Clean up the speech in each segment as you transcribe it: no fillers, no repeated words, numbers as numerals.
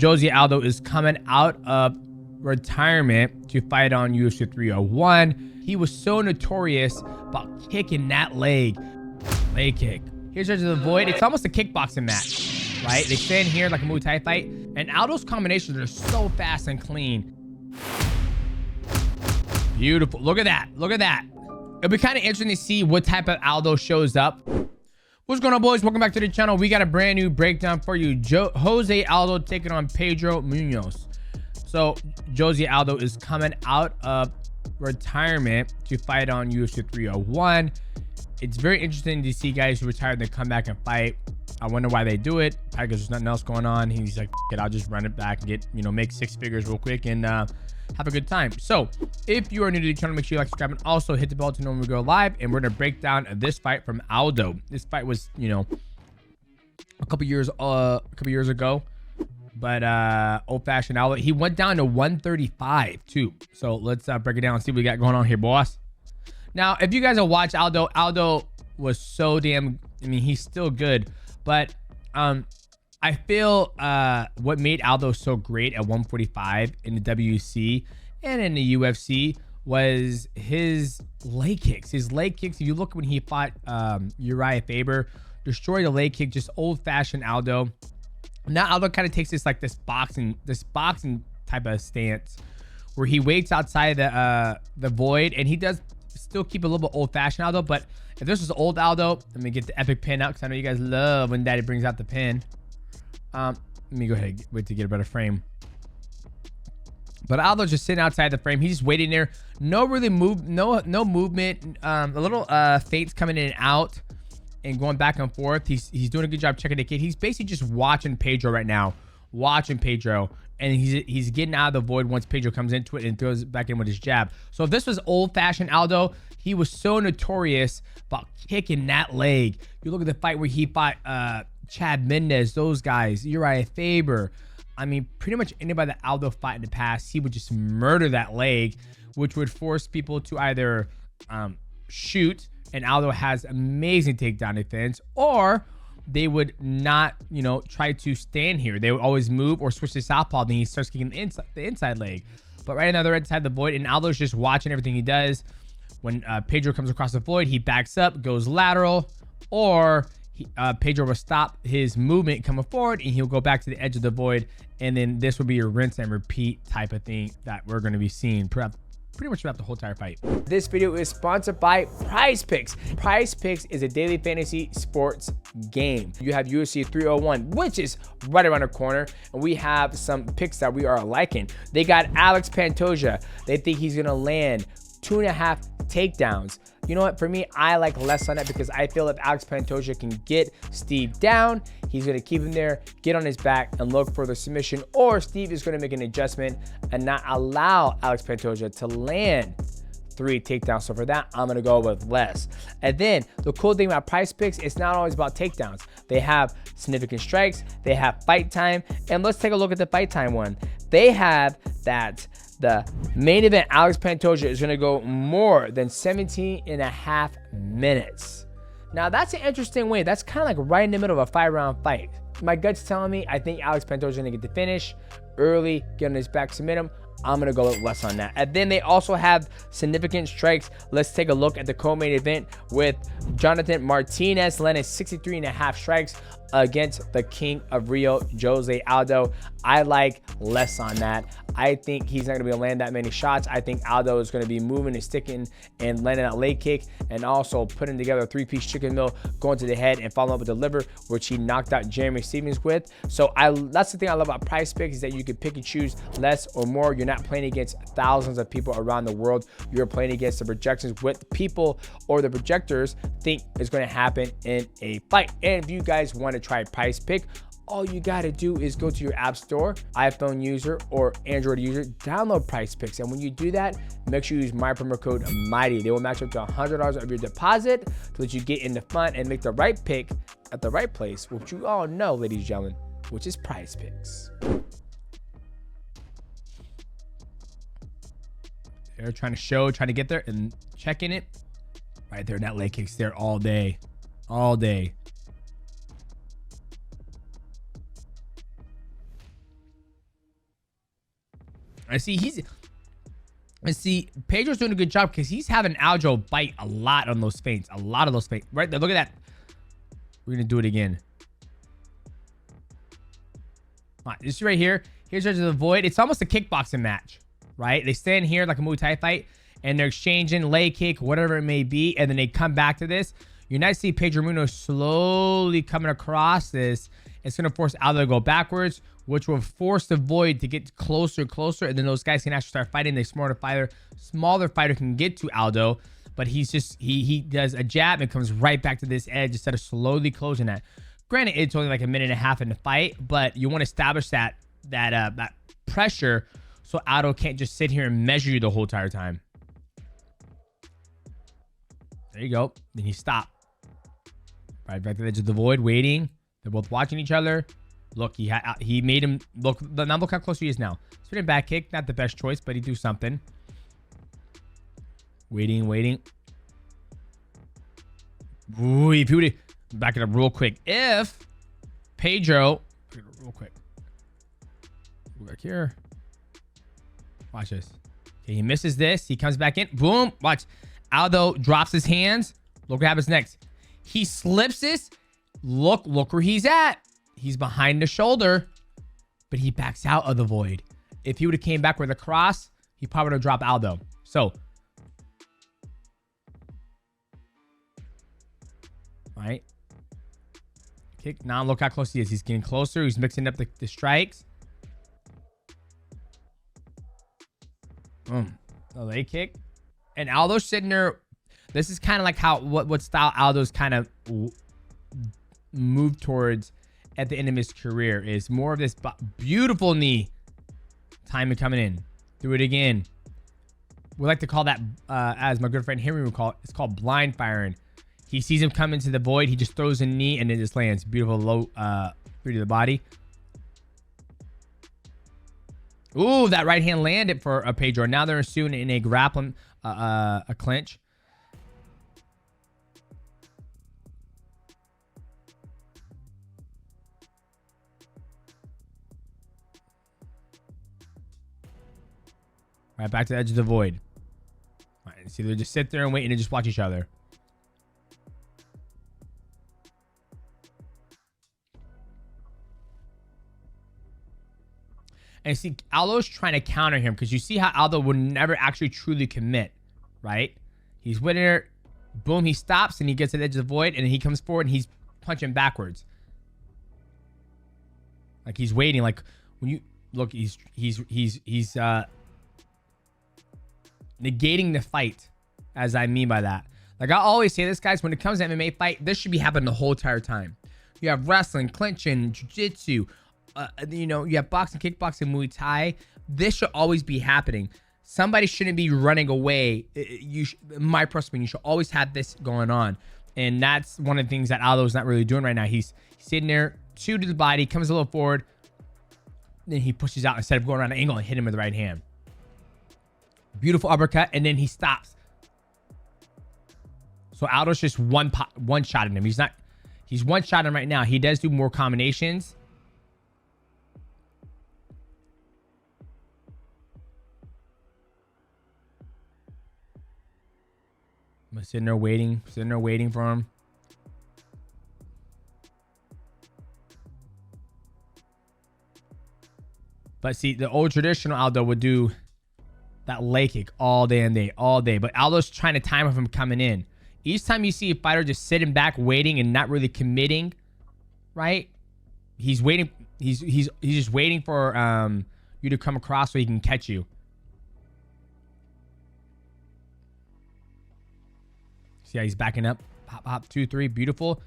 Jose Aldo is coming out of retirement to fight on UFC 301. He was so notorious about kicking that leg kick. Here's Edge of the Void. It's almost a kickboxing match, right? They stand here like a Muay Thai fight, and Aldo's combinations are so fast and clean. Beautiful. Look at that. Look at that. It'll be kind of interesting to see what type of Aldo shows up. What's going on, boys? Welcome back to the channel. We got a brand new breakdown for you. Jose Aldo taking on Pedro Munoz. So Jose Aldo is coming out of retirement to fight on UFC 301. It's very interesting to see guys who retired and come back and fight. I wonder why they do it. Probably because there's nothing else going on. He's like, it, I'll just run it back and get, make 6 figures real quick and have a good time. So if you are new to the channel, make sure you like, subscribe, and also hit the bell to know when we go live. And we're gonna break down this fight from Aldo. This fight was, a couple years ago, but old-fashioned Aldo. He went down to 135 too. So let's break it down and see what we got going on here, boss. Now, if you guys have watched Aldo was so damn, he's still good, but I feel what made Aldo so great at 145 in the WC and in the UFC was his leg kicks. His leg kicks, if you look when he fought Uriah Faber, destroyed a leg kick, just old-fashioned Aldo. Now Aldo kind of takes this like this boxing type of stance where he waits outside the void, and he does still keep a little bit old-fashioned Aldo. But if this was old Aldo, let me get the epic pin out because I know you guys love when Daddy brings out the pin. Let me go ahead and wait to get a better frame. But Aldo's just sitting outside the frame. He's just waiting there. No movement. A little feints coming in and out and going back and forth. He's doing a good job checking the kid. He's basically just watching Pedro right now. Watching Pedro. And he's getting out of the void once Pedro comes into it and throws it back in with his jab. So if this was old-fashioned Aldo, he was so notorious about kicking that leg. You look at the fight where he fought Chad Mendez, those guys, Uriah Faber. Pretty much anybody that Aldo fought in the past, he would just murder that leg, which would force people to either shoot, and Aldo has amazing takedown defense, or they would not, try to stand here. They would always move or switch to southpaw, then he starts kicking the inside leg. But right now they're inside the void, and Aldo's just watching everything he does. When Pedro comes across the void, he backs up, goes lateral, or Pedro will stop his movement coming forward, and he'll go back to the edge of the void, and then this will be your rinse and repeat type of thing that we're going to be seeing pretty much throughout the whole entire fight. This video is sponsored by Prize Picks. Prize Picks is a daily fantasy sports game. You have UFC 301, which is right around the corner, and we have some picks that we are liking. They got Alex Pantoja. They think he's going to land 2.5 takedowns. You know what? For me, I like less on that because I feel if Alex Pantoja can get Steve down, he's going to keep him there, get on his back, and look for the submission, or Steve is going to make an adjustment and not allow Alex Pantoja to land 3 takedowns. So for that, I'm going to go with less. And then the cool thing about Prize Picks, it's not always about takedowns. They have significant strikes, they have fight time, and let's take a look at the fight time one. They have that the main event, Alex Pantoja, is going to go more than 17.5 minutes. Now, that's an interesting way. That's kind of like right in the middle of a 5-round fight. My gut's telling me I think Alex Pantoja is going to get the finish early, get on his back, submit him. I'm going to go with less on that. And then they also have significant strikes. Let's take a look at the co-main event with Jonathan Martinez landing 63.5 strikes against the King of Rio, Jose Aldo. I like less on that. I think he's not going to be able to land that many shots. I think Aldo is going to be moving and sticking and landing that leg kick, and also putting together a 3-piece chicken meal, going to the head and following up with the liver, which he knocked out Jeremy Stevens with. So that's the thing I love about Prize Picks, is that you can pick and choose less or more. You're not playing against thousands of people around the world. You're playing against the projections, what people or the projectors think is going to happen in a fight. And if you guys want to try Prize Pick, all you got to do is go to your app store, iPhone user or Android user, download Prize Picks. And when you do that, make sure you use my promo code MIGHTY. They will match up to $100 of your deposit so that you get in the fun and make the right pick at the right place, which you all know, ladies and gentlemen, which is Prize Picks. They're trying to get there and checking it. Right there, that leg kick's there all day. All day. I see Pedro's doing a good job because he's having Aldo bite a lot on those feints. A lot of those feints. Right there. Look at that. We're going to do it again. All right, this right here. Here's the void. It's almost a kickboxing match, right? They stand here like a Muay Thai fight, and they're exchanging leg kick, whatever it may be, and then they come back to this. You're not see Pedro Muno slowly coming across this. It's going to force Aldo to go backwards, which will force the void to get closer, and then those guys can actually start fighting. The smaller fighter can get to Aldo, but he does a jab and comes right back to this edge instead of slowly closing that. Granted, it's only like a minute and a half in the fight, but you want to establish that pressure so Aldo can't just sit here and measure you the whole entire time. There you go. Then he stopped. Right back to the edge of the void, waiting. They're both watching each other. Look, he made him look. Now look how close he is now. Spinning back kick, not the best choice, but he do something. Waiting. Ooh, if he would back it up real quick. If Pedro, real quick, go back here. Watch this. Okay, he misses this. He comes back in. Boom. Watch. Aldo drops his hands. Look what happens next. He slips this. Look where he's at. He's behind the shoulder, but he backs out of the void. If he would have came back with a cross, he probably would have dropped Aldo. So, right. Kick. Now look how close he is. He's getting closer. He's mixing up the strikes. Boom. A leg kick. And Aldo's sitting there. This is kind of like what style Aldo's kind of moved towards at the end of his career, is more of this beautiful knee. Timing coming in. Do it again. We like to call that, as my good friend Henry would call it, it's called blind firing. He sees him come into the void. He just throws a knee and it just lands. Beautiful low through to the body. Ooh, that right hand landed for a Pedro. Now they're soon in a grappling, a clinch. Right back to the edge of the void. All right, see, they just sit there and wait and just watch each other. And see, Aldo's trying to counter him because you see how Aldo would never actually truly commit, right? He's with it. Boom, he stops and he gets to the edge of the void and he comes forward and he's punching backwards. Like he's waiting. Like when you look, he's negating the fight, as I mean by that. Like I always say this, guys, when it comes to MMA fight, this should be happening the whole entire time. You have wrestling, clinching, jiu-jitsu, you know, you have boxing, kickboxing, Muay Thai. This should always be happening. Somebody shouldn't be running away. My personal opinion, you should always have this going on. And that's one of the things that Aldo's not really doing right now. He's sitting there, shoot to the body, comes a little forward, then he pushes out instead of going around the angle and hit him with the right hand. Beautiful uppercut, and then he stops. So Aldo's just one shot at him. He's one shot him right now. He does do more combinations. I'm sitting there waiting for him. But see, the old traditional Aldo would do that leg kick all day. But Aldo's trying to time him coming in. Each time you see a fighter just sitting back, waiting, and not really committing, right? He's waiting. He's just waiting for you to come across so he can catch you. See how he's backing up? Hop, hop, 2, 3, beautiful.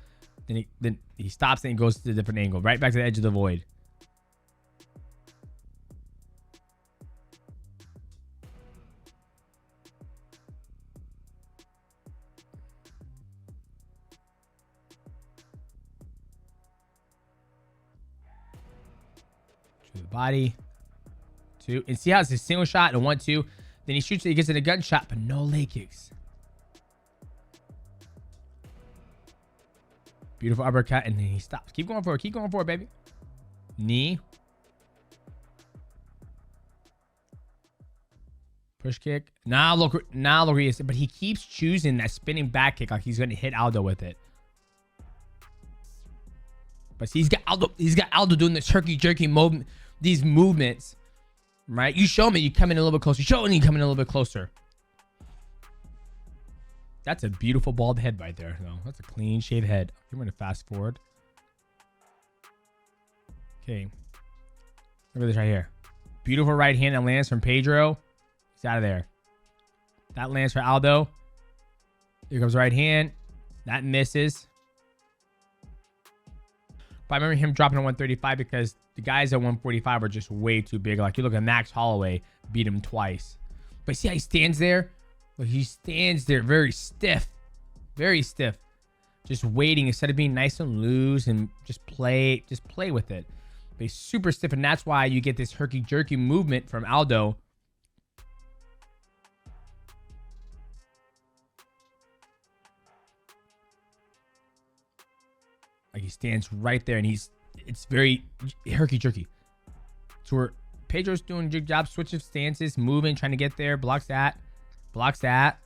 Then he stops and he goes to a different angle, right back to the edge of the void. To the body. 2. And see how it's a single shot and 1, 2. Then he shoots it, he gets in a gunshot, but no leg kicks. Beautiful uppercut, and then he stops. Keep going forward, baby. Knee. Push kick. Now look where he is. But he keeps choosing that spinning back kick like he's going to hit Aldo with it. But see, he's got Aldo doing this herky-jerky movement, these movements, right? You show me, you come in a little bit closer. You show me, you come in a little bit closer. That's a beautiful bald head right there, though. That's a clean shaved head. I'm going to fast forward. Okay. Look at this right here. Beautiful right hand that lands from Pedro. He's out of there. That lands for Aldo. Here comes right hand. That misses. But I remember him dropping to 135 because the guys at 145 are just way too big. Like you look at Max Holloway, beat him twice. But see how he stands there? But he stands there very stiff. Very stiff. Just waiting instead of being nice and loose and just play with it. But he's super stiff, and that's why you get this herky-jerky movement from Aldo. Like he stands right there, and it's very herky-jerky. So where Pedro's doing a good job, switch of stances, moving, trying to get there, blocks that. Blocks that.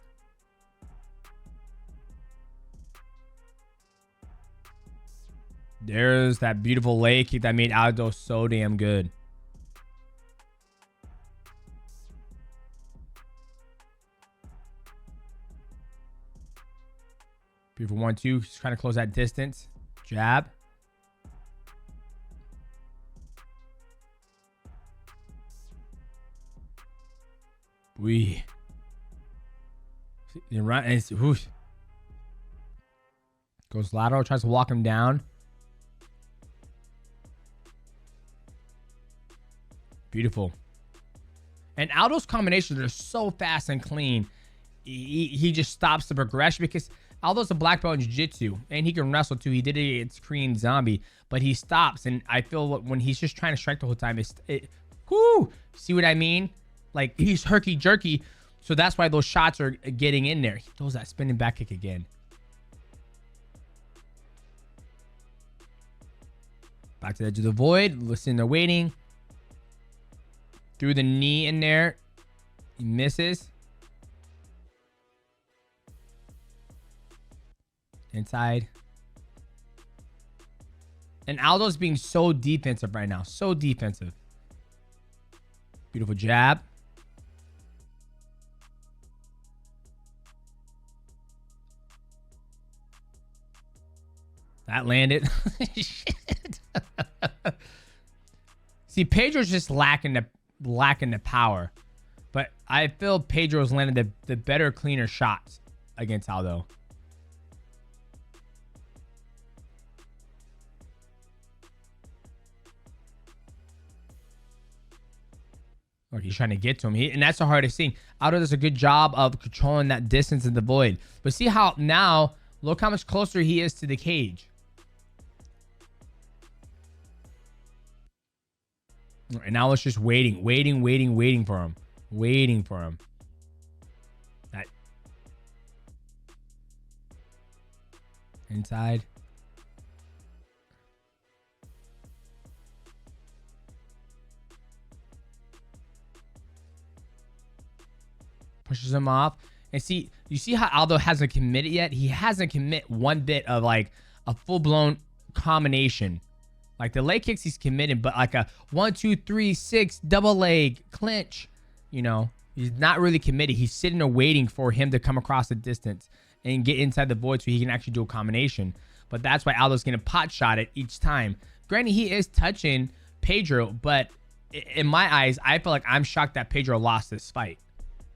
There's that beautiful leg kick that made Aldo so damn good. Beautiful 1-2. Just trying to close that distance. Jab. We. Right, and it's, goes lateral, tries to walk him down. Beautiful. And Aldo's combinations are so fast and clean. He just stops the progression because Aldo's a black belt in jiu-jitsu and he can wrestle too. He did it against Korean Zombie, but he stops. And I feel when he's just trying to strike the whole time, whoo, see what I mean? Like he's herky-jerky. So that's why those shots are getting in there. He throws that spinning back kick again. Back to the edge of the void. Listen, they're waiting. Threw the knee in there. He misses. Inside. And Aldo's being so defensive right now. So defensive. Beautiful jab. That landed. Shit. See, Pedro's just lacking the power. But I feel Pedro's landed the better, cleaner shots against Aldo. Look, he's trying to get to him. And that's the hardest thing. Aldo does a good job of controlling that distance in the void. But see how now, look how much closer he is to the cage. And now it's just waiting for him. Waiting for him. That. Inside. Pushes him off. And see, you see how Aldo hasn't committed yet? He hasn't commit one bit of like a full-blown combination. Like the leg kicks he's committed, but like a 1, 2, 3, 6 double leg clinch, you know, he's not really committed. He's sitting there waiting for him to come across the distance and get inside the void so he can actually do a combination. But that's why Aldo's going to pot shot it each time. Granted, he is touching Pedro, but in my eyes, I feel like I'm shocked that Pedro lost this fight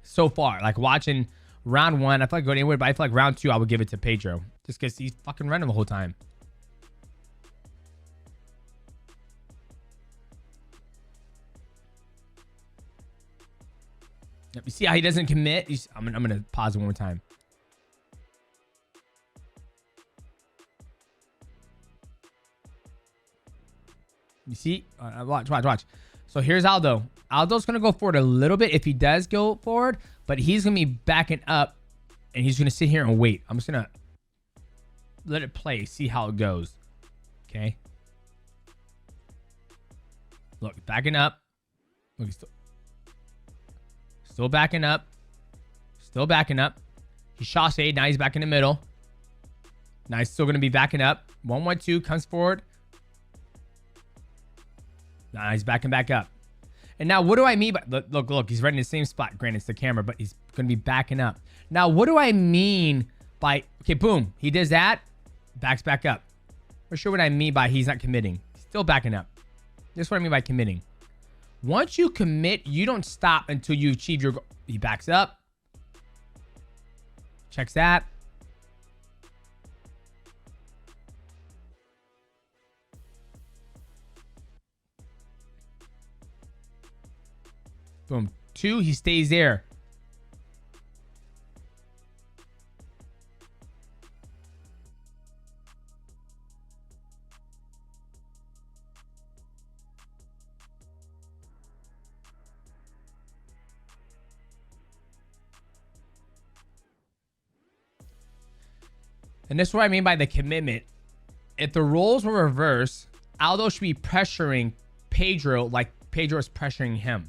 so far. Like watching round 1, I feel like going anywhere, but I feel like round 2, I would give it to Pedro just because he's fucking running the whole time. Yep, you see how he doesn't commit? I'm gonna pause it one more time. You see? Watch. So here's Aldo. Aldo's gonna go forward a little bit if he does go forward, but he's gonna be backing up and he's gonna sit here and wait. I'm just gonna let it play, see how it goes. Okay. Look, backing up. Look, he's still Still backing up. Still backing up. He shot A. Now he's back in the middle. Now he's still going to be backing up. 1-1-2 comes forward. Now he's backing back up. And now what do I mean by... Look. He's right in the same spot. Granted, it's the camera, but he's going to be backing up. Now, what do I mean by... Okay, boom. He does that. Backs back up. For sure what I mean by he's not committing. He's still backing up. This is what I mean by committing. Once you commit, you don't stop until you achieve your goal. He backs up. Checks that. Boom. 2, he stays there. And this is what I mean by the commitment. If the roles were reversed, Aldo should be pressuring Pedro like Pedro is pressuring him.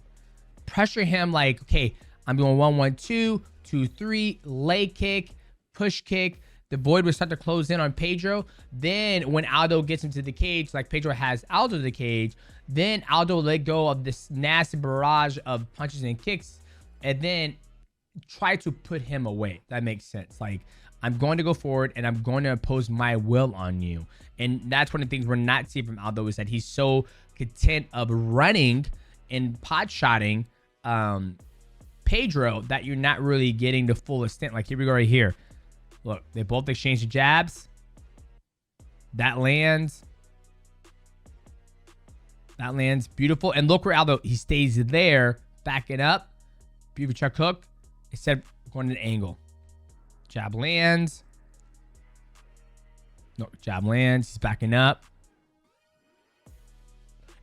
Pressure him like, okay, I'm doing 1-1-2, 2-3, leg kick, push kick. The void will start to close in on Pedro. Then when Aldo gets into the cage, like Pedro has Aldo to the cage, then Aldo will let go of this nasty barrage of punches and kicks and then try to put him away. That makes sense. Like, I'm going to go forward and I'm going to impose my will on you. And that's one of the things we're not seeing from Aldo is that he's so content of running and pot shotting Pedro that you're not really getting the full extent. Like, here we go right here. Look, they both exchange the jabs. That lands. That lands. Beautiful. And look where Aldo, he stays there, backing up. Beautiful chuck hook. Instead of going to an angle. Jab lands. No, jab lands. He's backing up.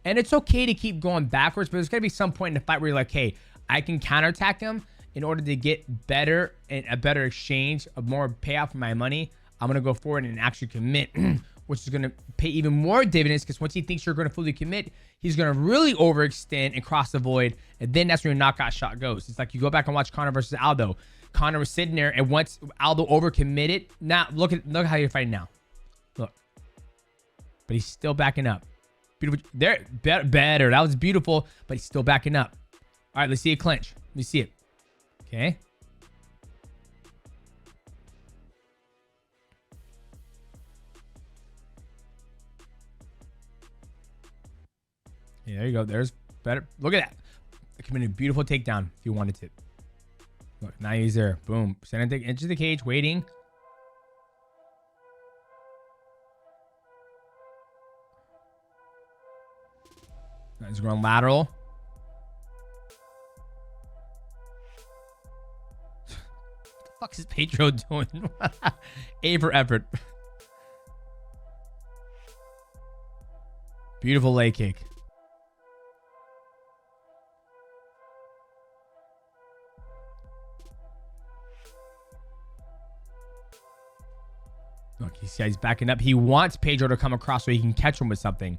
And it's okay to keep going backwards, but there's going to be some point in the fight where you're like, hey, I can counterattack him in order to get better and a better exchange, a more payout for my money. I'm going to go forward and actually commit, which is going to pay even more dividends because once he thinks you're going to fully commit, he's going to really overextend and cross the void. And then that's where your knockout shot goes. It's like you go back and watch Conor versus Aldo. Conor was sitting there, and once Aldo overcommitted, now look how you're fighting now. Look. But he's still backing up. Beautiful. There, better. That was beautiful, but he's still backing up. All right, let's see it clinch. Let me see it. Okay. Yeah, there you go. There's better. Look at that. It could have been a beautiful takedown if you wanted to. Look, now he's there. Boom. Send it into the cage, waiting. Now he's going lateral. What the fuck is Pedro doing? A for effort. Beautiful leg kick. Look, he's backing up. He wants Pedro to come across so he can catch him with something.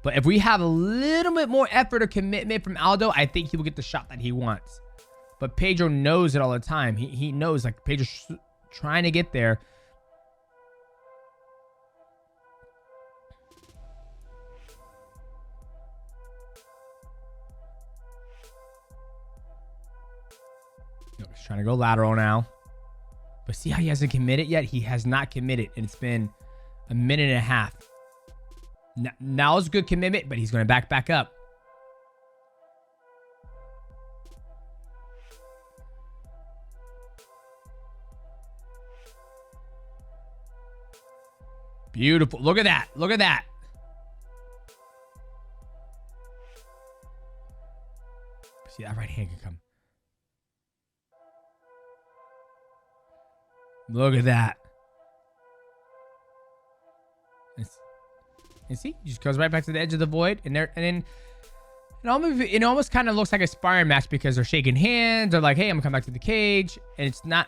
But if we have a little bit more effort or commitment from Aldo, I think he will get the shot that he wants. But Pedro knows it all the time. He knows, like, Pedro's trying to get there. Look, he's trying to go lateral now. But see how he hasn't committed yet? He has not committed, and it's been a minute and a half. Now it's good commitment, but he's going to back up. Beautiful. Look at that. Look at that. See, that right hand can come. Look at that. And see, he just goes right back to the edge of the void, and then it almost kind of looks like a sparring match because they're shaking hands. They're like, "Hey, I'm gonna come back to the cage," and it's not.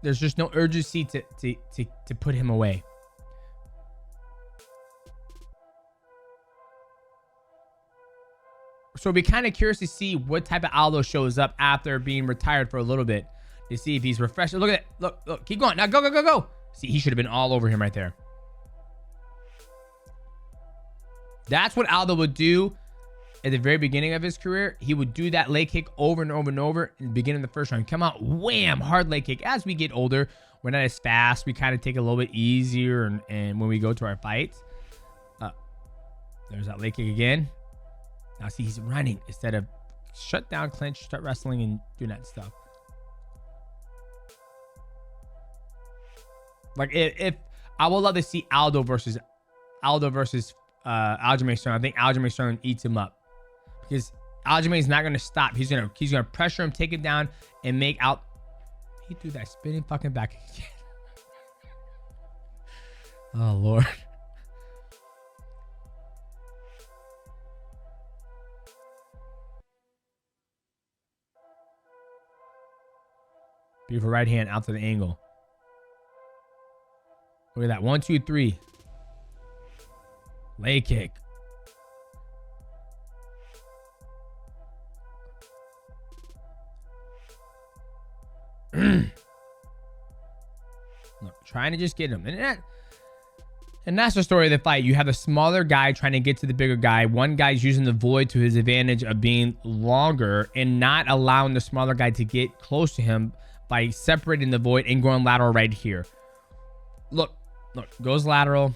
There's just no urgency to put him away. So we're kind of curious to see what type of Aldo shows up after being retired for a little bit. To see if he's refreshed. Look at that. Look. Keep going. Now go, go, go, go. See, he should have been all over him right there. That's what Aldo would do at the very beginning of his career. He would do that leg kick over and over and over in the beginning of the first round. Come out, wham, hard leg kick. As we get older, we're not as fast. We kind of take it a little bit easier, and when we go to our fights. There's that leg kick again. Now see, he's running instead of shut down, clinch, start wrestling, and doing that stuff. Like if I would love to see Aldo versus Aljamain Sterling. I think Aljamain Sterling eats him up because Aljamain's not gonna stop. He's gonna pressure him, take him down, and make out. He threw that spinning fucking back again. Oh Lord. Beautiful right hand out to the angle. Look at that. 1, 2, 3. Leg kick. Look, trying to just get him. And that's the story of the fight. You have a smaller guy trying to get to the bigger guy. One guy's using the void to his advantage of being longer and not allowing the smaller guy to get close to him by separating the void and going lateral right here. Look, goes lateral.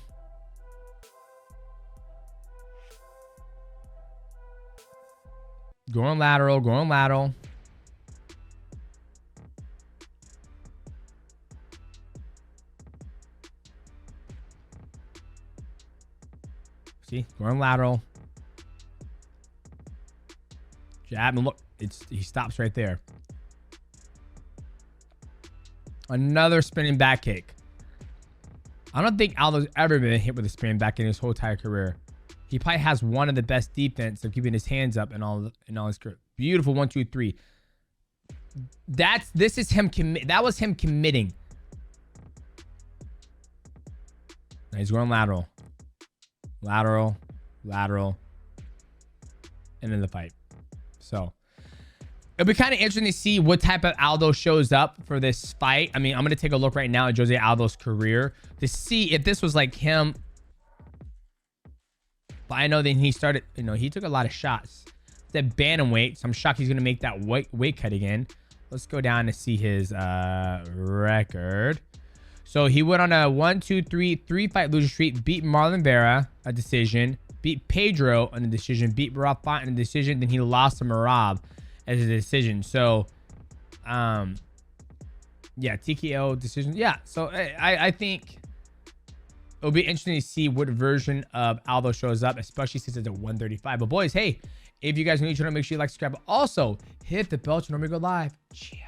Going lateral, going lateral. See, going lateral. Jab, and look, he stops right there. Another spinning back kick. I don't think Aldo's ever been hit with a spinning back in his whole entire career. He probably has one of the best defense of keeping his hands up and all his career. Beautiful 1, 2, 3. This is him that was him committing. Now he's going lateral. Lateral, lateral, and then the fight. So it'll be kind of interesting to see what type of Aldo shows up for this fight. I mean, I'm going to take a look right now at Jose Aldo's career to see if this was like him. But I know that he started, he took a lot of shots. That bantamweight, so I'm shocked he's going to make that weight cut again. Let's go down to see his record. So he went on a 1, 2, 3 fight loser streak, beat Marlon Vera, a decision, beat Pedro on a decision, beat Marab Font in a decision, then he lost to Marab as a decision. So, yeah, TKO decision. Yeah, so I think it'll be interesting to see what version of Aldo shows up, especially since it's a 135. But boys, hey, if you guys are new to the channel, make sure you like, subscribe. But also, hit the bell to know me go live. Cheers.